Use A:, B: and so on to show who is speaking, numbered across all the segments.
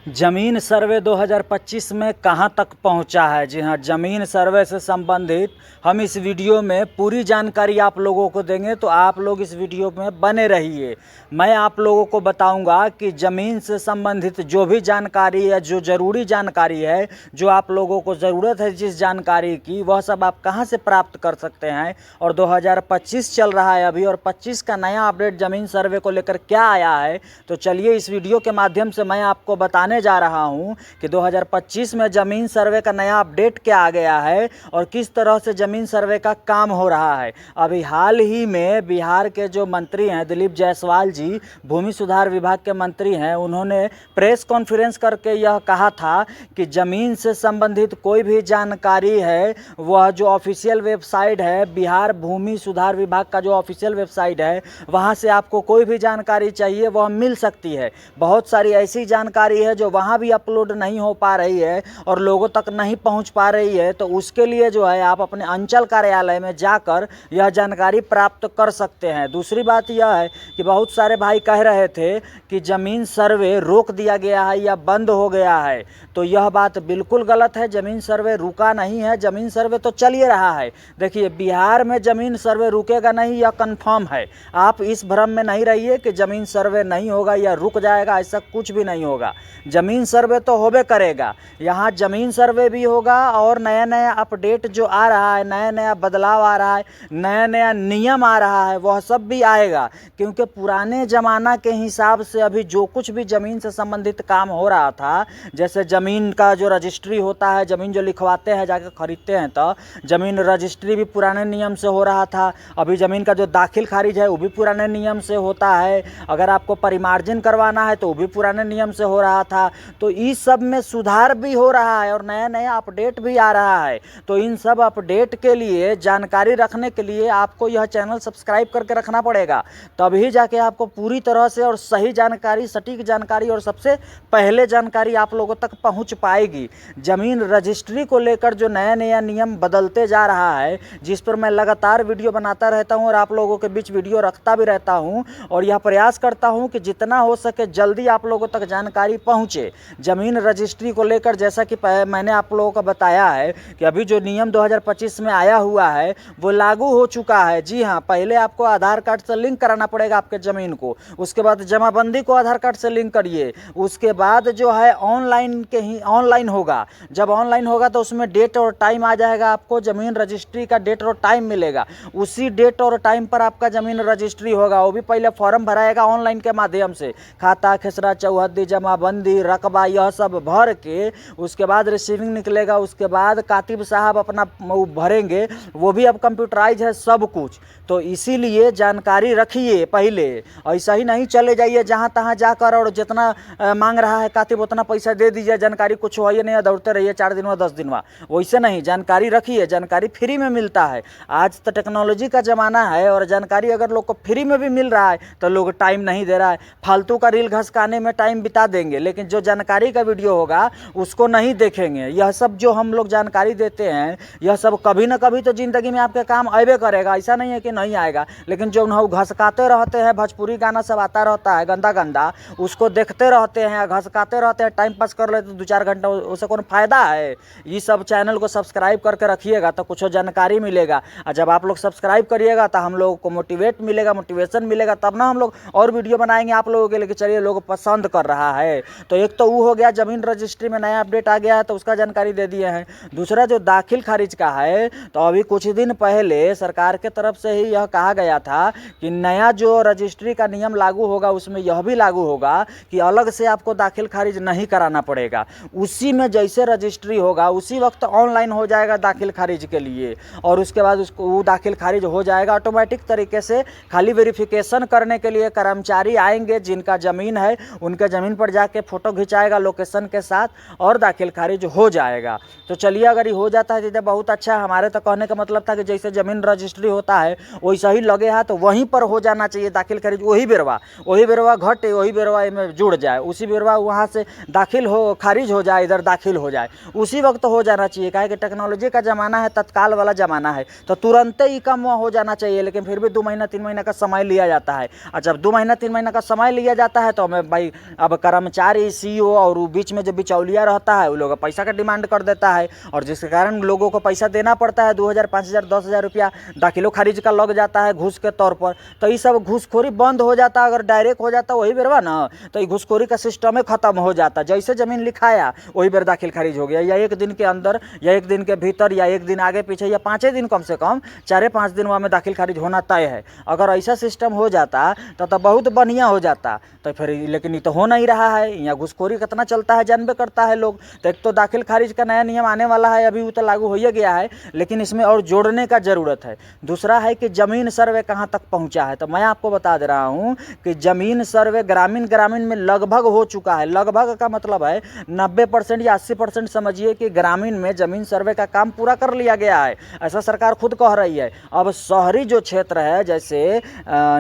A: जमीन सर्वे 2025 में कहां तक पहुंचा है। जी हां, जमीन सर्वे से संबंधित हम इस वीडियो में पूरी जानकारी आप लोगों को देंगे, तो आप लोग इस वीडियो में बने रहिए। मैं आप लोगों को बताऊंगा कि ज़मीन से संबंधित जो भी जानकारी है, जो ज़रूरी जानकारी है, जो आप लोगों को ज़रूरत है जिस जानकारी की, वह सब आप कहां से प्राप्त कर सकते हैं। और 2025 चल रहा है अभी, और 25 का नया अपडेट ज़मीन सर्वे को लेकर क्या आया है, तो चलिए इस वीडियो के माध्यम से मैं आपको बताने जा रहा हूं कि 2025 में ज़मीन सर्वे का नया अपडेट क्या आ गया है और किस तरह से ज़मीन सर्वे का काम हो रहा है। अभी हाल ही में बिहार के जो मंत्री हैं दिलीप जायसवाल जी, भूमि सुधार विभाग के मंत्री हैं, उन्होंने प्रेस कॉन्फ्रेंस करके यह कहा था कि ज़मीन से संबंधित कोई भी जानकारी है, वह जो ऑफिशियल वेबसाइट है, बिहार भूमि सुधार विभाग का जो ऑफिशियल वेबसाइट है, वहाँ से आपको कोई भी जानकारी चाहिए वह मिल सकती है। बहुत सारी ऐसी जानकारी है जो वहाँ भी अपलोड नहीं हो पा रही है और लोगों तक नहीं पहुँच पा रही है, तो उसके लिए जो है आप अपने अंचल कार्यालय में जाकर यह जानकारी प्राप्त कर सकते हैं। दूसरी बात यह है कि बहुत सारे भाई कह रहे थे कि ज़मीन सर्वे रोक दिया गया है या बंद हो गया है, तो यह बात बिल्कुल गलत है। ज़मीन सर्वे रुका नहीं है, ज़मीन सर्वे तो चल ही रहा है। देखिए, बिहार में ज़मीन सर्वे रुकेगा नहीं, यह कंफर्म है। आप इस भ्रम में नहीं रहिए कि ज़मीन सर्वे नहीं होगा या रुक जाएगा, ऐसा कुछ भी नहीं होगा। ज़मीन सर्वे तो होबे करेगा। यहाँ ज़मीन सर्वे भी होगा और नया नया अपडेट जो आ रहा है, नया नया बदलाव आ रहा है, नया नया नियम आ रहा है, वह सब भी आएगा। क्योंकि पुराने ज़माना के हिसाब से अभी जो कुछ भी ज़मीन से संबंधित काम हो रहा था, जैसे ज़मीन का जो रजिस्ट्री होता है, ज़मीन जो लिखवाते हैं जाकर ख़रीदते हैं, तो ज़मीन रजिस्ट्री भी पुराने नियम से हो रहा था। अभी ज़मीन का जो दाखिल खारिज है वो भी पुराने नियम से होता है। अगर आपको परिमार्जन करवाना है तो वो भी पुराने नियम से हो रहा था। तो इस सब में सुधार भी हो रहा है और नया नया अपडेट भी आ रहा है। तो इन सब अपडेट के लिए, जानकारी रखने के लिए आपको यह चैनल सब्सक्राइब करके रखना पड़ेगा, तभी जाके आपको पूरी तरह से और सही जानकारी, सटीक जानकारी और सबसे पहले जानकारी आप लोगों तक पहुंच पाएगी। ज़मीन रजिस्ट्री को लेकर जो नया नया नियम बदलते जा रहा है, जिस पर मैं लगातार वीडियो बनाता रहता हूं और आप लोगों के बीच वीडियो रखता भी रहता हूं, और यह प्रयास करता हूं कि जितना हो सके जल्दी आप लोगों तक जानकारी पहुंचे। ज़मीन रजिस्ट्री को लेकर जैसा कि मैंने आप लोगों को बताया है कि अभी जो नियम 2025 में आया हुआ है वो लागू हो चुका है। जी हाँ, पहले आपको आधार कार्ड से लिंक कराना पड़ेगा आपके ज़मीन को, उसके बाद जमाबंदी को आधार कार्ड से लिंक करिए, उसके बाद जो है ऑनलाइन होगा। जब ऑनलाइन होगा तो उसमें डेट और टाइम आ जाएगा, आपको ज़मीन रजिस्ट्री का डेट और टाइम मिलेगा। उसी डेट और टाइम पर आपका ज़मीन रजिस्ट्री होगा। वो भी पहले फॉर्म भराएगा ऑनलाइन के माध्यम से, खाता, खेसरा, चौहद्दी, जमाबंदी, रकबा, यह सब भर के उसके बाद रिसीविंग निकलेगा। उसके बाद कातिब साहब अपना भरेंगे, वो भी अब कंप्यूटराइज है सब कुछ। तो इसीलिए जानकारी रखिए पहले, ऐसा ही नहीं चले जाइए जहाँ तहाँ जाकर और जितना मांग रहा है कातिब उतना पैसा दे दीजिए, जानकारी कुछ हो ही नहीं, दौड़ते रहिए 4 दिन में 10 दिन में। वैसे नहीं, जानकारी रखिए, जानकारी फ्री में मिलता है। आज तो टेक्नोलॉजी का ज़माना है और जानकारी अगर लोग को फ्री में भी मिल रहा है तो लोग टाइम नहीं दे रहा है, फालतू का रील घसकाने में टाइम बिता देंगे, लेकिन जो जानकारी का वीडियो होगा उसको नहीं देखेंगे। यह सब जो हम लोग जानकारी देते हैं, यह सब कभी ना कभी तो ज़िंदगी में आपके काम आएबे करेगा, ऐसा नहीं है कि नहीं आएगा। लेकिन जो हम घसकाते रहते हैं, भोजपुरी गाना सब आता रहता है गंदा गंदा, उसको देखते रहते हैं, घसकाते रहते हैं, टाइम पास कर लेते 2-4 घंटा, उससे कौन फ़ायदा है। ये सब चैनल को सब्सक्राइब करके रखिएगा तो कुछ जानकारी मिलेगा, और जब आप लोग सब्सक्राइब करिएगा तो हम लोगों को मोटिवेट मिलेगा, मोटिवेशन मिलेगा, तब ना हम लोग और वीडियो बनाएंगे आप लोगों के लिए कि चलिए लोग पसंद कर रहा है। तो एक तो वो हो गया, ज़मीन रजिस्ट्री में नया अपडेट आ गया है तो उसका जानकारी दे दिए हैं। दूसरा जो दाखिल खारिज का है, तो अभी कुछ दिन पहले सरकार के तरफ से ही यह कहा गया था कि नया जो रजिस्ट्री का नियम लागू होगा उसमें यह भी लागू होगा कि अलग से आपको दाखिल खारिज नहीं कराना पड़ेगा। उसी में जैसे रजिस्ट्री होगा उसी वक्त ऑनलाइन हो जाएगा दाखिल खारिज के लिए, और उसके बाद उसको वो दाखिल खारिज हो जाएगा ऑटोमेटिक तरीके से। खाली वेरिफिकेशन करने के लिए कर्मचारी आएंगे, जिनका ज़मीन है उनके ज़मीन पर जाके फ़ोटो खिंचाएगा लोकेशन के साथ और दाखिल खारिज हो जाएगा। तो चलिए, अगर ये हो जाता है तो बहुत अच्छा है। हमारे तो कहने का मतलब था कि जैसे ज़मीन रजिस्ट्री होता है वैसा ही लगे हाथ तो वहीं पर हो जाना चाहिए दाखिल खारिज। वही बेरवा घटे, वही बेरवा में जुड़ जाए, उसी बेरवा वहाँ से दाखिल हो खारिज हो जाए, इधर दाखिल हो जाए, उसी वक्त हो जाना चाहिए। काहे कि टेक्नोलॉजी का ज़माना है, तत्काल वाला ज़माना है, तो तुरंत ही काम हो जाना चाहिए। लेकिन फिर भी 2 महीना 3 महीना का समय लिया जाता है, और जब 2 महीना 3 महीना का समय लिया जाता है तो हमें भाई अब कर्मचारी सीईओ और वो बीच में जो बिचौलिया रहता है वो लोग पैसा का डिमांड कर देता है, और जिसके कारण लोगों को पैसा देना पड़ता है। 2000, 5000, 10,000 रुपया दाखिलो खारिज का लग जाता है घूस के तौर पर। तो ये सब घूसखोरी बंद हो जाता, अगर डायरेक्ट हो जाता वही बेरवा ना, तो ये घूसखोरी का सिस्टम ही खत्म हो जाता। जैसे ज़मीन लिखाया वही बेर दाखिल खारिज हो गया, या एक दिन के अंदर या एक दिन के भीतर या एक दिन आगे पीछे या 5 दिन, कम से कम 4-5 दिन वहाँ में दाखिल खारिज होना तय है। अगर ऐसा सिस्टम हो जाता तो बहुत बढ़िया हो जाता। तो फिर लेकिन ये तो हो नहीं रहा है। यहाँ घूसखोरी कितना चलता है जानबे करता है लोग। तो एक तो दाखिल खारिज का नया नियम आने वाला है, अभी वो तो लागू हो ही गया है, लेकिन इसमें और जोड़ने का ज़रूरत है। दूसरा है कि ज़मीन सर्वे कहाँ तक पहुँचा है। तो मैं आपको बता दे रहा हूँ कि ज़मीन सर्वे ग्रामीण में लगभग हो चुका है। लगभग का मतलब है 90% या 80% समझिए कि ग्रामीण में ज़मीन सर्वे का काम पूरा कर लिया गया है, ऐसा सरकार खुद कह रही है। अब शहरी जो क्षेत्र है, जैसे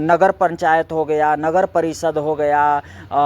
A: नगर पंचायत हो गया, नगर परिषद हो गया,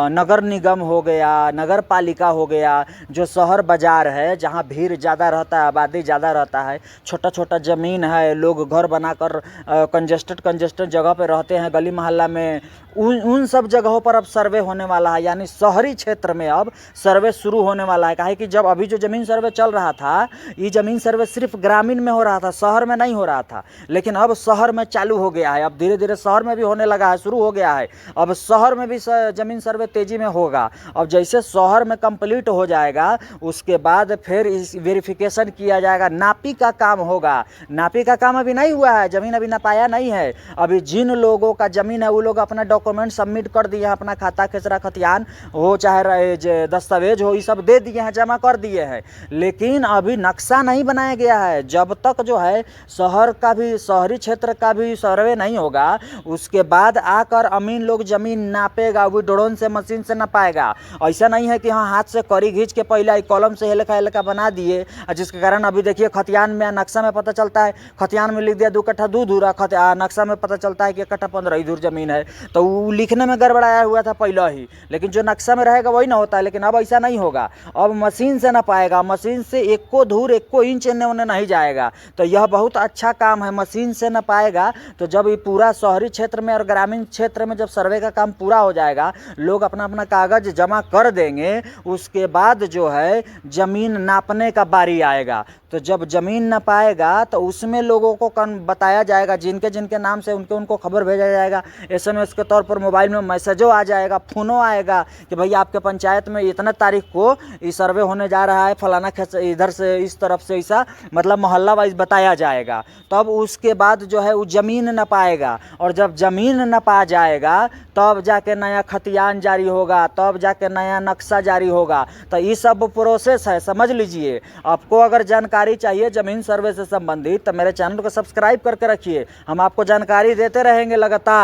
A: नगर निगम हो गया, नगर पालिका हो गया, जो शहर बाज़ार है जहाँ भीड़ ज़्यादा रहता है, आबादी ज़्यादा रहता है, छोटा छोटा ज़मीन है, लोग घर बनाकर कंजेस्टेड जगह पे रहते हैं गली मोहल्ला में, उन सब जगहों पर अब सर्वे होने वाला है। यानी शहरी क्षेत्र में अब सर्वे शुरू होने वाला है। काहे कि जब अभी जो ज़मीन सर्वे चल रहा था, ये ज़मीन सर्वे सिर्फ ग्रामीण में हो रहा था, शहर में नहीं हो रहा था। लेकिन अब शहर में चालू हो गया है, अब धीरे धीरे शहर में भी होने लगा है, शुरू हो गया है। अब शहर में भी ज़मीन सर्वे तेज़ी में होगा। अब जैसे शहर में कंप्लीट हो जाएगा, उसके बाद फिर इस वेरिफिकेशन किया जाएगा, नापी का काम होगा। नापी का काम अभी नहीं हुआ है, ज़मीन अभी नपाया नहीं है। अभी जिन लोगों का ज़मीन है वो लोग अपना डॉक्यूमेंट सबमिट कर दिए हैं, अपना खाता खेसरा खतियान हो चाहे दस्तावेज हो, ये सब दे दिए हैं, जमा कर दिए हैं। लेकिन अभी नक्शा नहीं बनाया गया है। जब तक जो है शहर का भी, शहरी क्षेत्र का भी सर्वे नहीं होगा, उसके बाद आकर अमीन लोग ज़मीन नापेगा, वो ड्रोन से, मशीन से नपाएगा। ऐसा नहीं है कि हाँ हाथ से करी घींच के पहले कॉलम से हेलका बना दिए, जिसके कारण अभी देखिए खतियान में, नक्शा में पता चलता है, खतियान में लिख दिया 2 कट्ठा दूध दूरा, नक्शा में पता चलता है कि 1 कट्ठा 15 दूर ज़मीन है। तो वो लिखने में गड़बड़ाया हुआ था पहले ही, लेकिन जो नक्शा में रहेगा वही ना होता है। लेकिन अब ऐसा नहीं होगा, अब मशीन से नपाएगा, मशीन से 1 धूर 1 इंच एने ओने नहीं जाएगा। तो यह बहुत अच्छा काम है, मशीन से नपाएगा। तो जब ये पूरा शहरी क्षेत्र में और ग्रामीण क्षेत्र में जब सर्वे का काम पूरा हो जाएगा, लोग अपना अपना कागज जमा कर देंगे, उसके बाद जो है ज़मीन नापने का बारी आएगा। तो जब ज़मीन नपाएगा तो उसमें लोगों को बताया जाएगा, जिनके जिनके नाम से उनको खबर भेजा जाएगा, SMS के तौर पर मोबाइल में मैसेजो आ जाएगा, फ़ोनो आएगा कि भाई आपके पंचायत में इतना तारीख को ये सर्वे होने जा रहा है, फलाना इधर से इस तरफ से, ऐसा मतलब मोहल्ला वाइज बताया जाएगा। तब उसके बाद जो है वो ज़मीन नपाएगा, और जब ज़मीन नपा जाएगा तब जाके नया खतियान जारी होगा, तब जाके नया नक्शा जारी होगा। तो ये सब प्रोसेस है, समझ लीजिए। आपको अगर जानकारी चाहिए ज़मीन सर्वे से संबंधित तो मेरे चैनल को सब्सक्राइब करके रखिए, हम आपको जानकारी देते रहेंगे लगातार।